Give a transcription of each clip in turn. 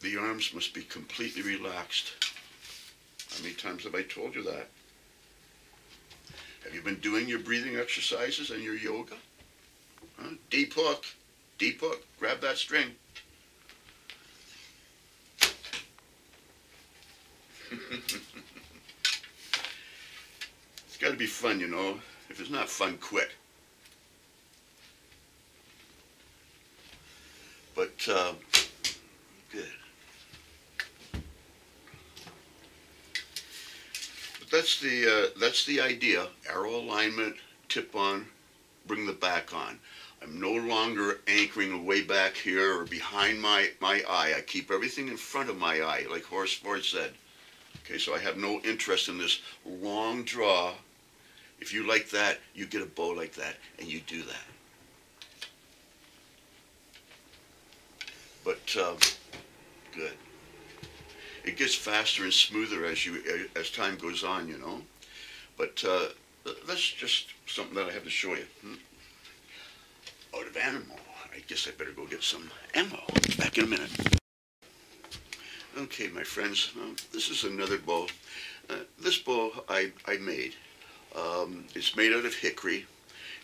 The arms must be completely relaxed. How many times have I told you that? Have you been doing your breathing exercises and your yoga? Huh? Deep hook. Deep hook. Grab that string. It's got to be fun, you know. If it's not fun, quit. But, good. But that's the idea. Arrow alignment, tip on, bring the back on. I'm no longer anchoring way back here or behind my eye. I keep everything in front of my eye, like Horace said. Okay, so I have no interest in this long draw. If you like that, you get a bow like that, and you do that. But good. It gets faster and smoother as time goes on, you know. But that's just something that I have to show you. Out of ammo. I guess I better go get some ammo. Back in a minute. Okay, my friends, this is another bow. This bow I made. It's made out of hickory.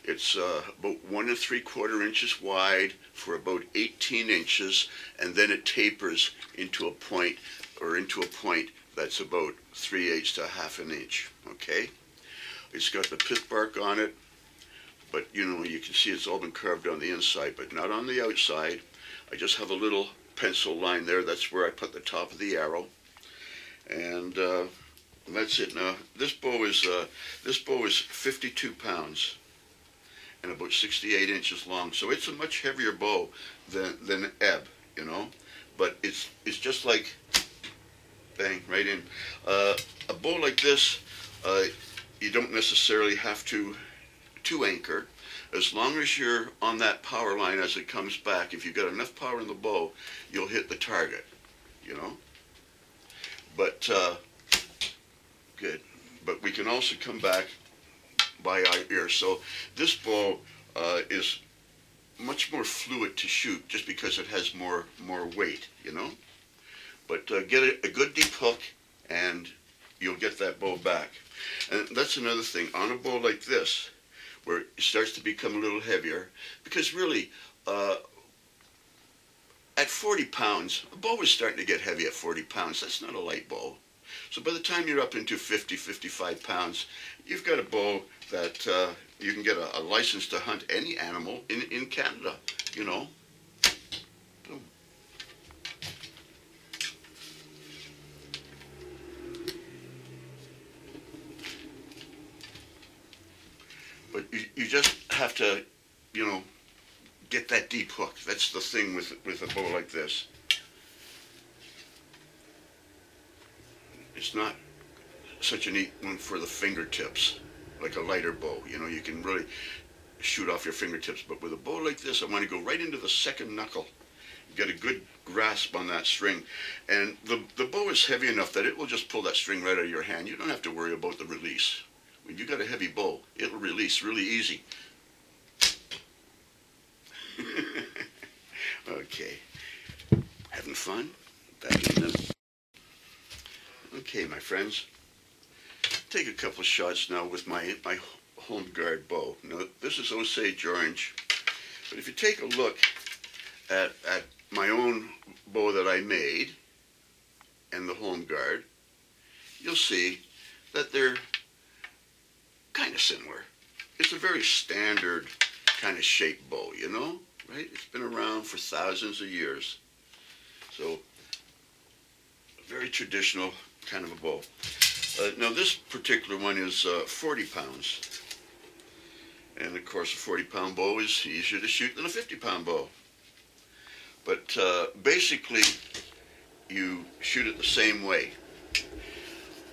It's about 1 3/4 inches wide for about 18 inches, and then it tapers into a point that's about 3/8 to 1/2 an inch. Okay, it's got the pith bark on it, but you know, you can see it's all been carved on the inside, but not on the outside. I just have a little pencil line there. That's where I put the top of the arrow, and that's it. Now this bow is 52 pounds and about 68 inches long, so it's a much heavier bow than ebb, you know. But it's just like bang right in. A bow like this, you don't necessarily have to anchor. As long as you're on that power line as it comes back, if you've got enough power in the bow, you'll hit the target, you know. But good. But we can also come back by our ear. So this bow is much more fluid to shoot just because it has more weight, you know. But get a good deep hook and you'll get that bow back. And that's another thing. On a bow like this, where it starts to become a little heavier, because really, at 40 pounds, a bow is starting to get heavy at 40 pounds. That's not a light bow. So by the time you're up into 50, 55 pounds, you've got a bow that you can get a license to hunt any animal in Canada, you know. Boom. But you just have to, you know, get that deep hook. That's the thing with a bow like this. It's not such a neat one for the fingertips, like a lighter bow. You know, you can really shoot off your fingertips. But with a bow like this, I want to go right into the second knuckle. Get a good grasp on that string. And the bow is heavy enough that it will just pull that string right out of your hand. You don't have to worry about the release. When you got a heavy bow, it'll release really easy. Okay. Having fun? Back in a minute. Okay, my friends. Take a couple of shots now with my home guard bow. Now, this is Osage orange. But if you take a look at my own bow that I made and the home guard, you'll see that they're kind of similar. It's a very standard kind of shaped bow, you know, right? It's been around for thousands of years. So, a very traditional kind of a bow. Now this particular one is 40 pounds. And of course a 40-pound bow is easier to shoot than a 50-pound bow. But basically you shoot it the same way.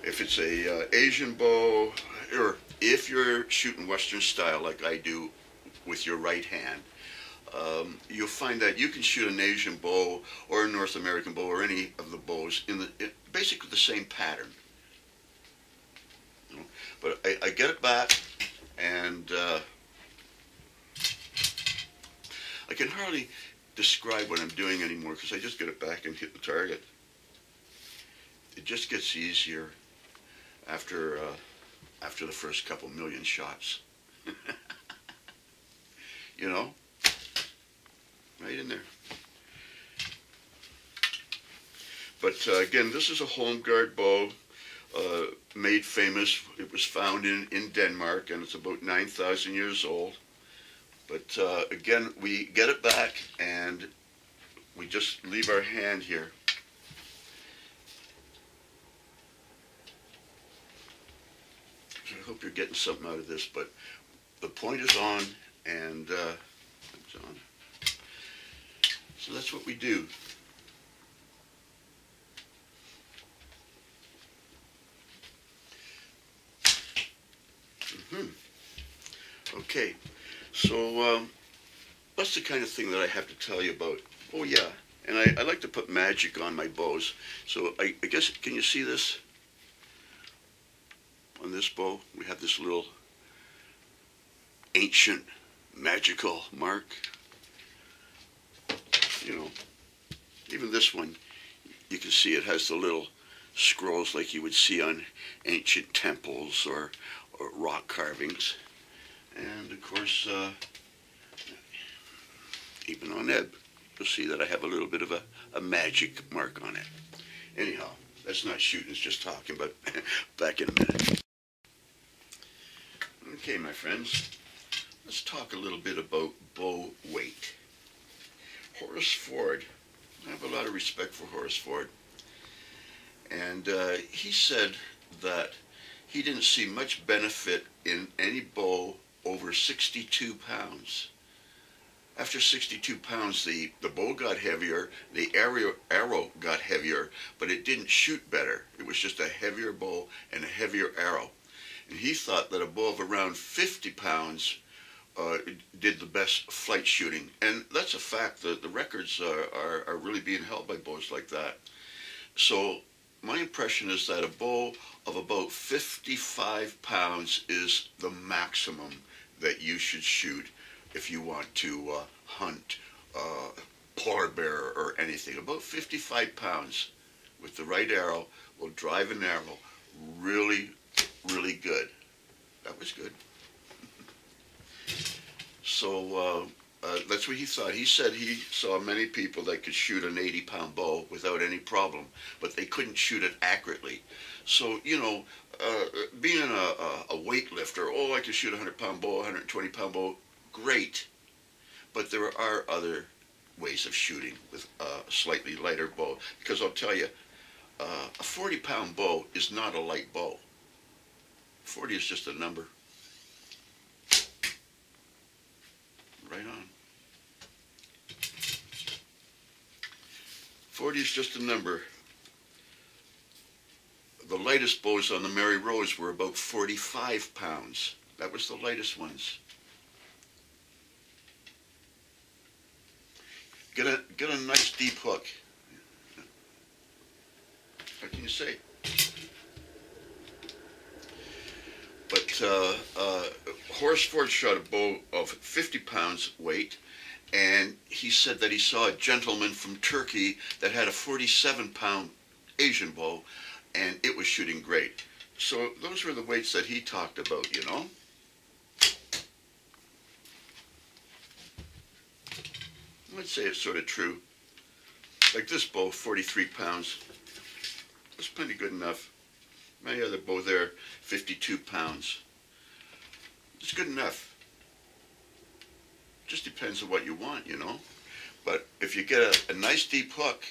If it's a Asian bow, or if you're shooting Western style like I do with your right hand, you'll find that you can shoot an Asian bow or a North American bow or any of the bows in basically the same pattern. You know? But I get it back, and I can hardly describe what I'm doing anymore because I just get it back and hit the target. It just gets easier after the first couple million shots. You know, right in there. But again, this is a home guard bow, made famous. It was found in Denmark, and it's about 9,000 years old. But again, we get it back, and we just leave our hand here. So I hope you're getting something out of this, but the point is on, and it's on. So that's what we do. Okay, so that's the kind of thing that I have to tell you about. Oh yeah, and I like to put magic on my bows. So I guess, can you see this? On this bow, we have this little ancient magical mark. You know, even this one, you can see it has the little scrolls like you would see on ancient temples or rock carvings. And of course, even on that, you'll see that I have a little bit of a magic mark on it. Anyhow, that's not shooting, it's just talking, but back in a minute. Okay, my friends, let's talk a little bit about bow weight. Horace Ford, I have a lot of respect for Horace Ford, and he said that he didn't see much benefit in any bow over 62 pounds. After 62 pounds, the bow got heavier, the arrow got heavier, but it didn't shoot better. It was just a heavier bow and a heavier arrow. And he thought that a bow of around 50 pounds did the best flight shooting. And that's a fact. The records are really being held by bows like that. So my impression is that a bow of about 55 pounds is the maximum that you should shoot if you want to hunt polar bear or anything. About 55 pounds with the right arrow will drive an arrow really, really good. That was good. So that's what he thought. He said he saw many people that could shoot an 80-pound bow without any problem, but they couldn't shoot it accurately. So, you know, being a weightlifter, oh, I can shoot a 100-pound bow, 120-pound bow, great. But there are other ways of shooting with a slightly lighter bow. Because I'll tell you, a 40-pound bow is not a light bow. 40 is just a number. Right on. 40 is just a number. The lightest bows on the Mary Rose were about 45 pounds. That was the lightest ones. Get a nice deep hook. What can you say? But Horace Ford shot a bow of 50 pounds weight, and he said that he saw a gentleman from Turkey that had a 47-pound Asian bow, and it was shooting great. So those were the weights that he talked about, you know. I'd say it's sort of true. Like this bow, 43 pounds. That's plenty good enough. My other bow there, 52 pounds. It's good enough. Just depends on what you want, you know. But if you get a nice deep hook,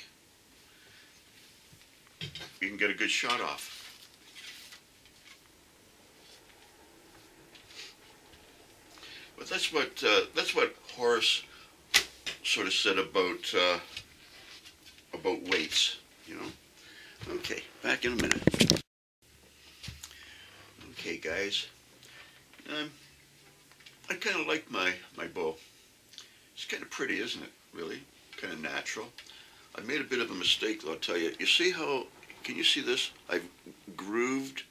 you can get a good shot off. But that's what Horace sort of said about weights, you know. Okay, back in a minute. Okay, guys, I kind of like my bow. It's kind of pretty, isn't it? Really, kind of natural. I made a bit of a mistake, though, I'll tell you. You see how? Can you see this? I've grooved.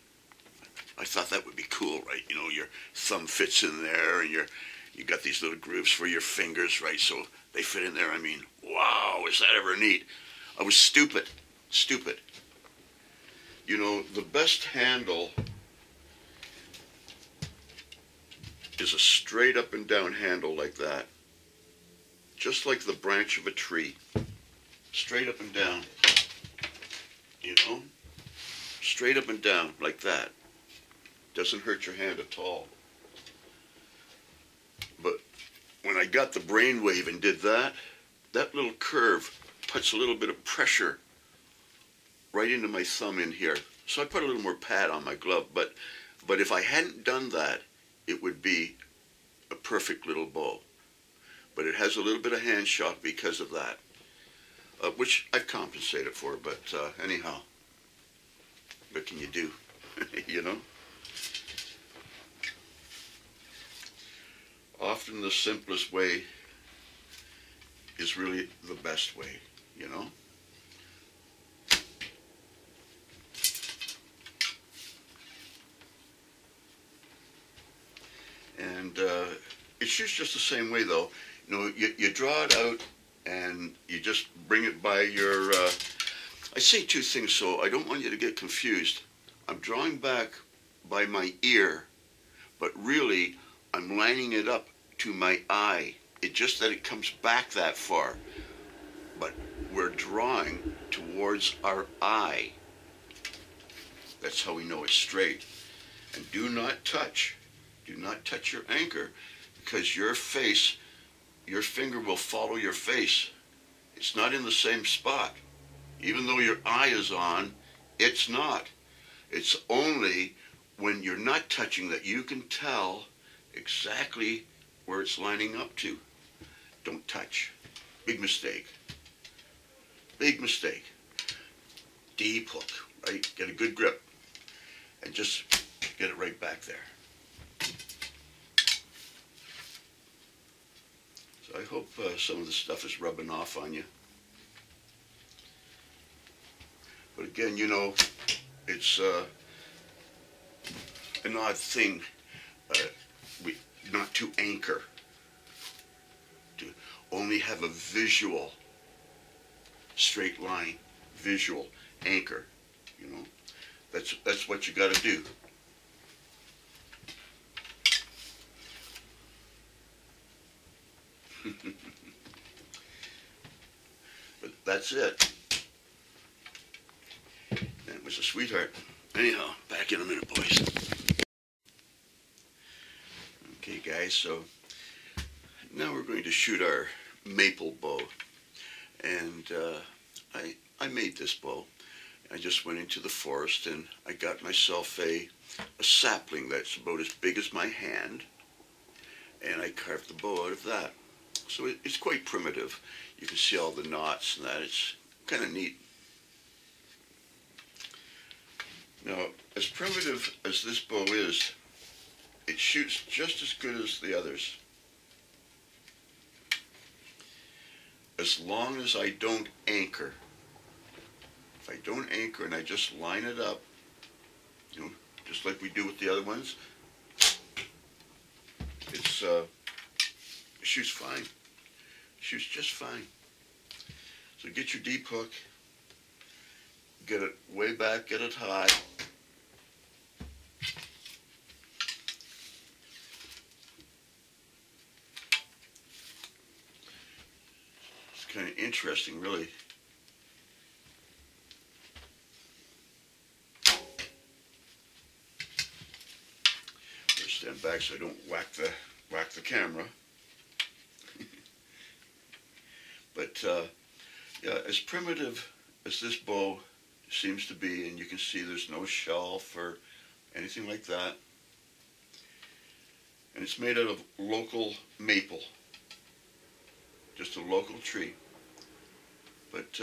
I thought that would be cool, right? You know, your thumb fits in there, and You got these little grooves for your fingers, right? So they fit in there. I mean, wow, is that ever neat? I was stupid. You know, the best handle is a straight up and down handle like that. Just like the branch of a tree. Straight up and down. You know? Straight up and down like that. Doesn't hurt your hand at all. But when I got the brainwave and did that, that little curve puts a little bit of pressure right into my thumb in here. So I put a little more pad on my glove. But if I hadn't done that, it would be a perfect little bow. But it has a little bit of hand shock because of that, which I've compensated for. But anyhow, what can you do? You know? Often the simplest way is really the best way, you know? And it shoots just the same way, though. You know, you draw it out and you just bring it by your... I say two things, so I don't want you to get confused. I'm drawing back by my ear, but really I'm lining it up to my eye. It's just that it comes back that far. But we're drawing towards our eye. That's how we know it's straight. And do not touch your anchor, because your face, your finger will follow your face. It's not in the same spot. Even though your eye is on, it's not. It's only when you're not touching that you can tell exactly where it's lining up to. Don't touch. Big mistake. Big mistake. Deep hook, right? Get a good grip and just get it right back there. So I hope some of the stuff is rubbing off on you. But again, you know, it's an odd thing not to anchor, to only have a visual straight line, visual anchor. You know, that's what you got to do. But that's it. That was a sweetheart. Anyhow, back in a minute, boys. Okay, guys, so now we're going to shoot our maple bow. And I made this bow. I just went into the forest and I got myself a sapling that's about as big as my hand. And I carved the bow out of that. So it's quite primitive. You can see all the knots and that. It's kind of neat. Now, as primitive as this bow is, it shoots just as good as the others. As long as I don't anchor. If I don't anchor and I just line it up, you know, just like we do with the other ones, it shoots fine. It shoots just fine. So get your deep hook, get it way back, get it high. It's kind of interesting, really. Stand back so I don't whack the camera. But yeah, as primitive as this bow seems to be, and you can see there's no shelf or anything like that, and it's made out of local maple, just a local tree. But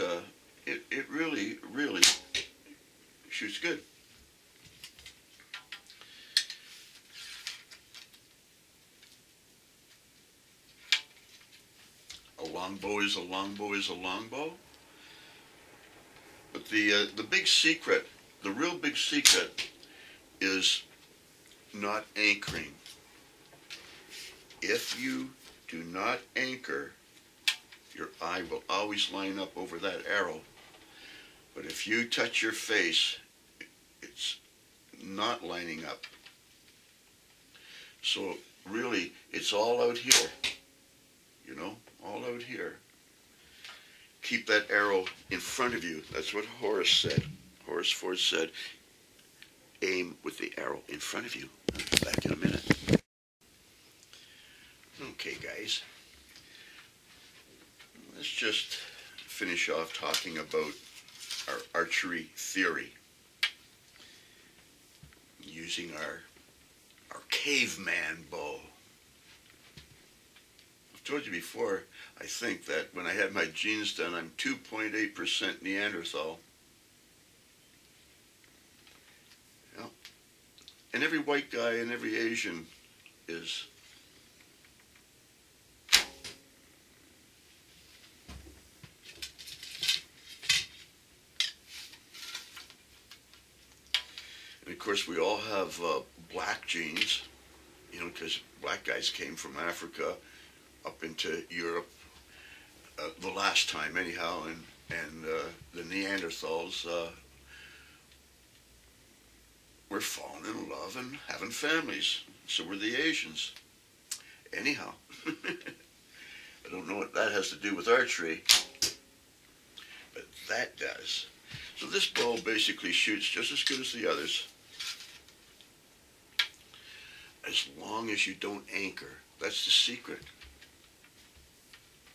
it really shoots good. A longbow is a longbow is a longbow. But the big secret, the real big secret, is not anchoring. If you do not anchor, your eye will always line up over that arrow. But if you touch your face, it's not lining up. So really, it's all out here, you know, all out here. Keep that arrow in front of you. That's what Horace said. Horace Ford said, aim with the arrow in front of you. I'll be back in a minute. Okay, guys. Let's just finish off talking about our archery theory. Using our caveman bow. I've told you before, I think that when I had my genes done, I'm 2.8% Neanderthal. Yeah. And every white guy and every Asian is. And of course, we all have black genes, you know, because black guys came from Africa up into Europe the last time, anyhow, and the Neanderthals were falling in love and having families. So were the Asians. Anyhow, I don't know what that has to do with archery, but that does. So this bow basically shoots just as good as the others, as long as you don't anchor. That's the secret.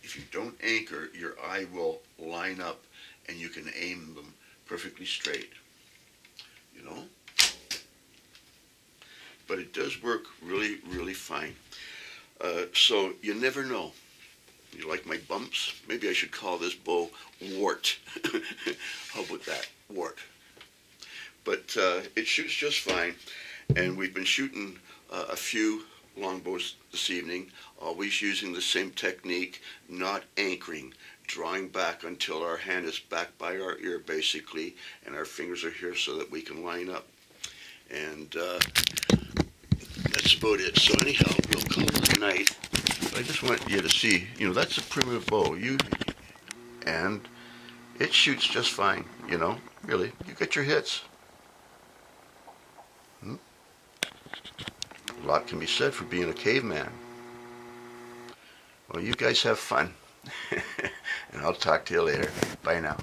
If you don't anchor, your eye will line up and you can aim them perfectly straight, you know? But it does work really, really fine. So you never know. You like my bumps? Maybe I should call this bow Wart. How about that? Wart. But it shoots just fine. And we've been shooting a few longbows this evening, always using the same technique, not anchoring, drawing back until our hand is back by our ear basically, and our fingers are here so that we can line up. And that's about it. So anyhow, we'll call it a night. But I just want you to see, you know, that's a primitive bow. And it shoots just fine, you know, really. You get your hits. A lot can be said for being a caveman. Well, you guys have fun. And I'll talk to you later. Bye now.